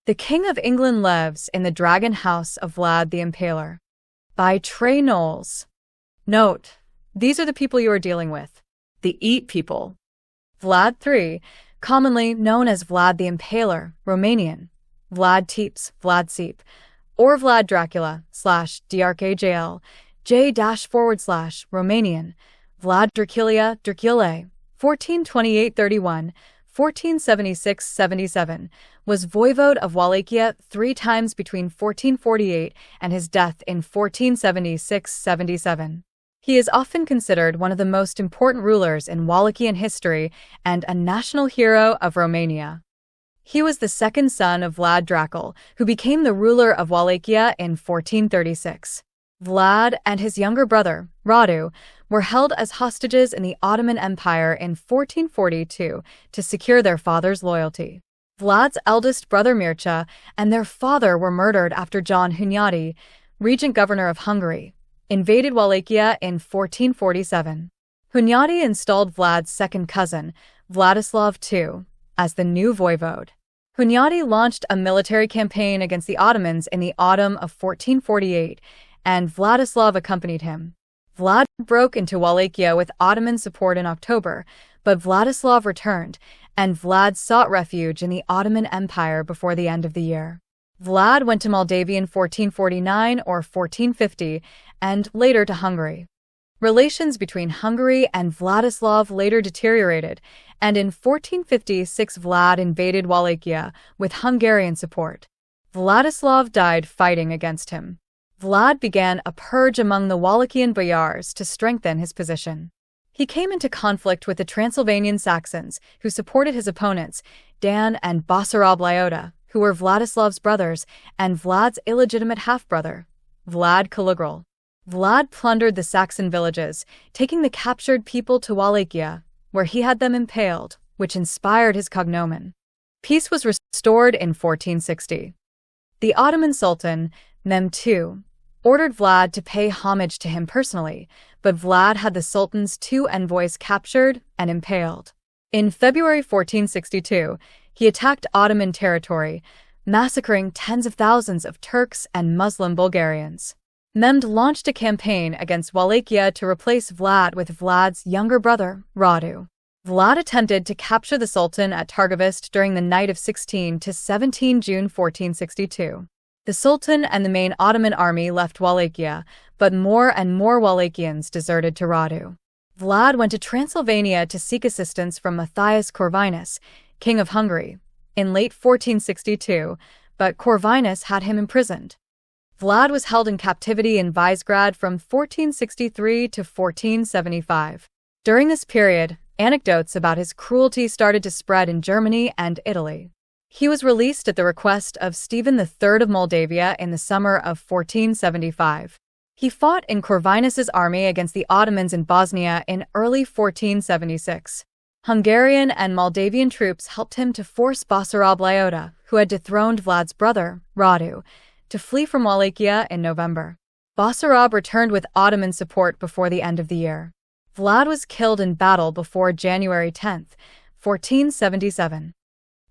The King of England Lives in the Dragon House of Vlad the Impaler. By Trey Knowles. Note: these are the people you are dealing with. The Eat people. Vlad III, commonly known as Vlad the Impaler, Romanian, Vlad Tepes, Vlad Seep, or Vlad Dracula /DRKJL, J-/Romanian, Vlad Dracula, Draculae, 1428-31, 1476-77, was voivode of Wallachia 3 times between 1448 and his death in 1476-77. He is often considered one of the most important rulers in Wallachian history and a national hero of Romania. He was the second son of Vlad Dracul, who became the ruler of Wallachia in 1436. Vlad and his younger brother, Radu, were held as hostages in the Ottoman Empire in 1442 to secure their father's loyalty. Vlad's eldest brother Mircea and their father were murdered after John Hunyadi, regent governor of Hungary, invaded Wallachia in 1447. Hunyadi installed Vlad's second cousin, Vladislav II, as the new voivode. Hunyadi launched a military campaign against the Ottomans in the autumn of 1448, and Vladislav accompanied him. Vlad broke into Wallachia with Ottoman support in October, but Vladislav returned, and Vlad sought refuge in the Ottoman Empire before the end of the year. Vlad went to Moldavia in 1449 or 1450, and later to Hungary. Relations between Hungary and Vladislav later deteriorated, and in 1456 Vlad invaded Wallachia with Hungarian support. Vladislav died fighting against him. Vlad began a purge among the Wallachian boyars to strengthen his position. He came into conflict with the Transylvanian Saxons, who supported his opponents, Dan and Basarab Lyota, who were Vladislav's brothers, and Vlad's illegitimate half-brother, Vlad Caligral. Vlad plundered the Saxon villages, taking the captured people to Wallachia, where he had them impaled, which inspired his cognomen. Peace was restored in 1460. The Ottoman Sultan, Mehmed II, ordered Vlad to pay homage to him personally, but Vlad had the Sultan's 2 envoys captured and impaled. In February 1462, he attacked Ottoman territory, massacring tens of thousands of Turks and Muslim Bulgarians. Mehmed launched a campaign against Wallachia to replace Vlad with Vlad's younger brother, Radu. Vlad attempted to capture the Sultan at Targovist during the night of 16 to 17 June 1462. The Sultan and the main Ottoman army left Wallachia, but more and more Wallachians deserted to Radu. Vlad went to Transylvania to seek assistance from Matthias Corvinus, king of Hungary, in late 1462, but Corvinus had him imprisoned. Vlad was held in captivity in Visegrad from 1463 to 1475. During this period, anecdotes about his cruelty started to spread in Germany and Italy. He was released at the request of Stephen III of Moldavia in the summer of 1475. He fought in Corvinus's army against the Ottomans in Bosnia in early 1476. Hungarian and Moldavian troops helped him to force Basarab Lyota, who had dethroned Vlad's brother, Radu, to flee from Wallachia in November. Basarab returned with Ottoman support before the end of the year. Vlad was killed in battle before January 10, 1477.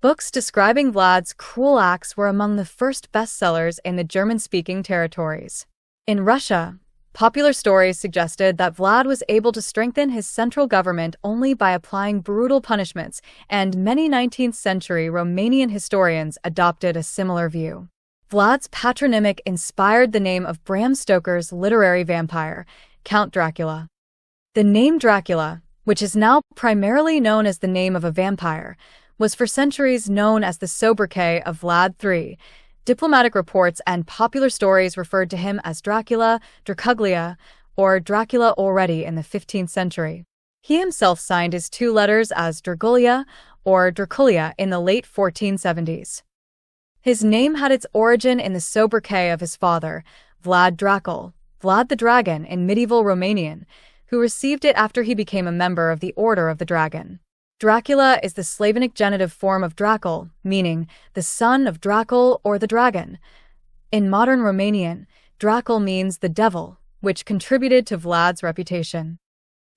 Books describing Vlad's cruel acts were among the first bestsellers in the German-speaking territories. In Russia, popular stories suggested that Vlad was able to strengthen his central government only by applying brutal punishments, and many 19th-century Romanian historians adopted a similar view. Vlad's patronymic inspired the name of Bram Stoker's literary vampire, Count Dracula. The name Dracula, which is now primarily known as the name of a vampire, was for centuries known as the sobriquet of Vlad III. Diplomatic reports and popular stories referred to him as Dracula, Dracuglia, or Dracula already in the 15th century. He himself signed his 2 letters as Dragulia or Draculia in the late 1470s. His name had its origin in the sobriquet of his father, Vlad Dracul, Vlad the Dragon in medieval Romanian, who received it after he became a member of the Order of the Dragon. Dracula is the Slavonic genitive form of Dracul, meaning the son of Dracul or the dragon. In modern Romanian, Dracul means the devil, which contributed to Vlad's reputation.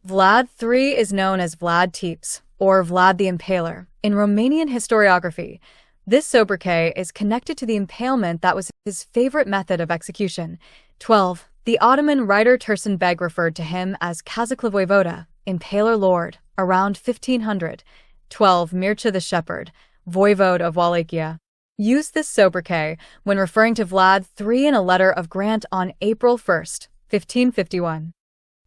Vlad III is known as Vlad Tepes, or Vlad the Impaler, in Romanian historiography, This sobriquet is connected to the impalement that was his favorite method of execution. 12. The Ottoman writer Tursun Beg referred to him as Kazaklı Voyvoda, Impaler Lord, around 1500. 12. Mircea the Shepherd, Voivode of Wallachia, used this sobriquet when referring to Vlad III in a letter of grant on April 1, 1551.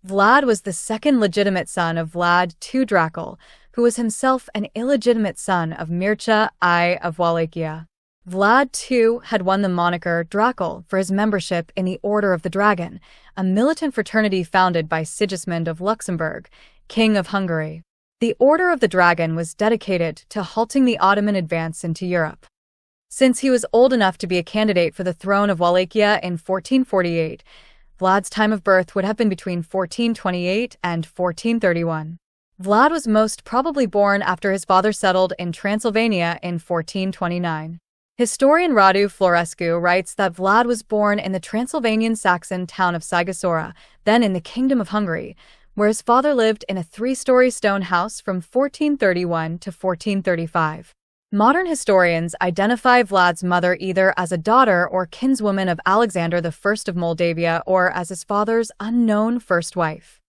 Vlad was the second legitimate son of Vlad II Dracul, who was himself an illegitimate son of Mircea I of Wallachia. Vlad II had won the moniker Dracul for his membership in the Order of the Dragon, a militant fraternity founded by Sigismund of Luxembourg, King of Hungary. The Order of the Dragon was dedicated to halting the Ottoman advance into Europe. Since he was old enough to be a candidate for the throne of Wallachia in 1448, Vlad's time of birth would have been between 1428 and 1431. Vlad was most probably born after his father settled in Transylvania in 1429. Historian Radu Florescu writes that Vlad was born in the Transylvanian Saxon town of Sighisoara, then in the Kingdom of Hungary, where his father lived in a 3-story stone house from 1431 to 1435. Modern historians identify Vlad's mother either as a daughter or kinswoman of Alexander I of Moldavia or as his father's unknown first wife.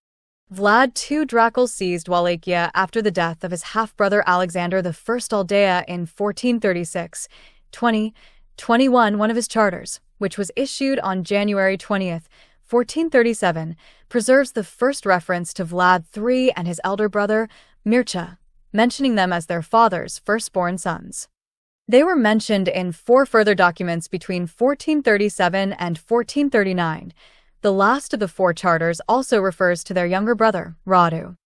Vlad II Dracul seized Wallachia after the death of his half-brother Alexander I Aldea in 1436. 21 One of his charters, which was issued on January 20, 1437, preserves the first reference to Vlad III and his elder brother, Mircea, mentioning them as their father's firstborn sons. They were mentioned in 4 further documents between 1437 and 1439. The last of the 4 charters also refers to their younger brother, Radu.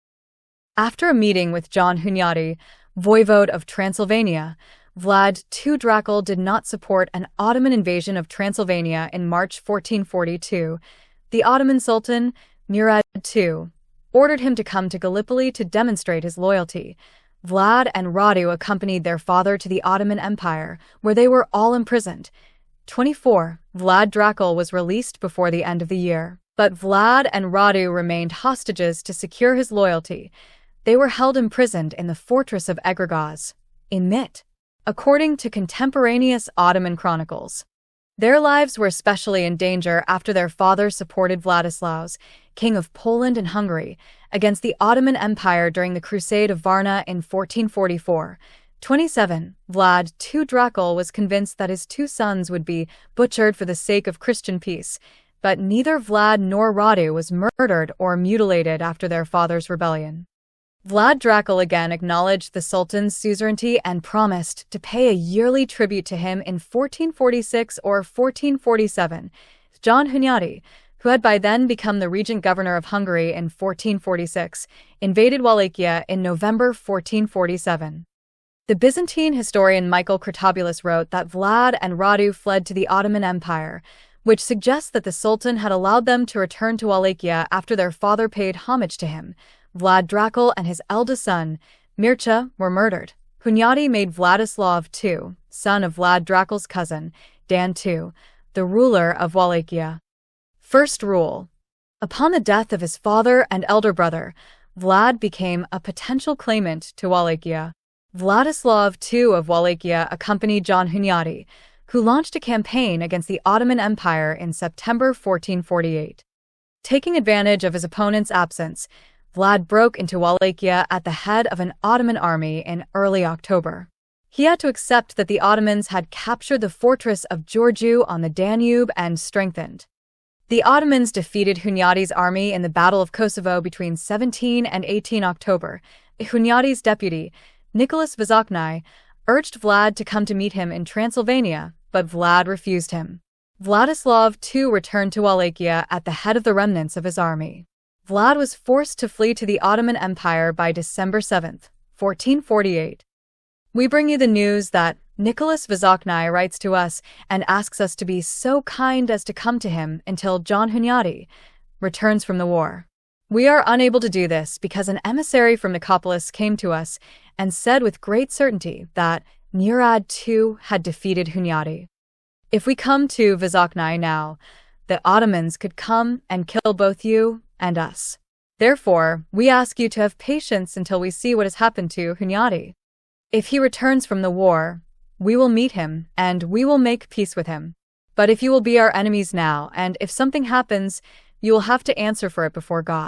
After a meeting with John Hunyadi, voivode of Transylvania, Vlad II Dracul did not support an Ottoman invasion of Transylvania in March 1442. The Ottoman Sultan, Murad II, ordered him to come to Gallipoli to demonstrate his loyalty. Vlad and Radu accompanied their father to the Ottoman Empire, where they were all imprisoned. 24. Vlad Dracul was released before the end of the year, but Vlad and Radu remained hostages to secure his loyalty. They were held imprisoned in the fortress of Egragaz, in Mit, according to contemporaneous Ottoman chronicles. Their lives were especially in danger after their father supported Vladislaus, King of Poland and Hungary, against the Ottoman Empire during the Crusade of Varna in 1444. 27. Vlad II Dracul was convinced that his 2 sons would be butchered for the sake of Christian peace, but neither Vlad nor Radu was murdered or mutilated after their father's rebellion. Vlad Dracul again acknowledged the Sultan's suzerainty and promised to pay a yearly tribute to him in 1446 or 1447. John Hunyadi, who had by then become the regent governor of Hungary in 1446, invaded Wallachia in November 1447. The Byzantine historian Michael Critobulus wrote that Vlad and Radu fled to the Ottoman Empire, which suggests that the Sultan had allowed them to return to Wallachia after their father paid homage to him. Vlad Dracul and his eldest son, Mircea, were murdered. Hunyadi made Vladislav II, son of Vlad Dracul's cousin, Dan II, the ruler of Wallachia. First rule. Upon the death of his father and elder brother, Vlad became a potential claimant to Wallachia. Vladislav II of Wallachia accompanied John Hunyadi, who launched a campaign against the Ottoman Empire in September 1448. Taking advantage of his opponent's absence, Vlad broke into Wallachia at the head of an Ottoman army in early October. He had to accept that the Ottomans had captured the fortress of Giurgiu on the Danube and strengthened. The Ottomans defeated Hunyadi's army in the Battle of Kosovo between 17 and 18 October. Hunyadi's deputy, Nicholas Vizocnai, urged Vlad to come to meet him in Transylvania, but Vlad refused him. Vladislav II returned to Wallachia at the head of the remnants of his army. Vlad was forced to flee to the Ottoman Empire by December 7, 1448. We bring you the news that Nicholas Vizocnai writes to us and asks us to be so kind as to come to him until John Hunyadi returns from the war. We are unable to do this because an emissary from Nicopolis came to us and said with great certainty that Murad II had defeated Hunyadi. If we come to Vizocnai now, the Ottomans could come and kill both you and us. Therefore, we ask you to have patience until we see what has happened to Hunyadi. If he returns from the war, we will meet him, and we will make peace with him. But if you will be our enemies now, and if something happens, you will have to answer for it before God.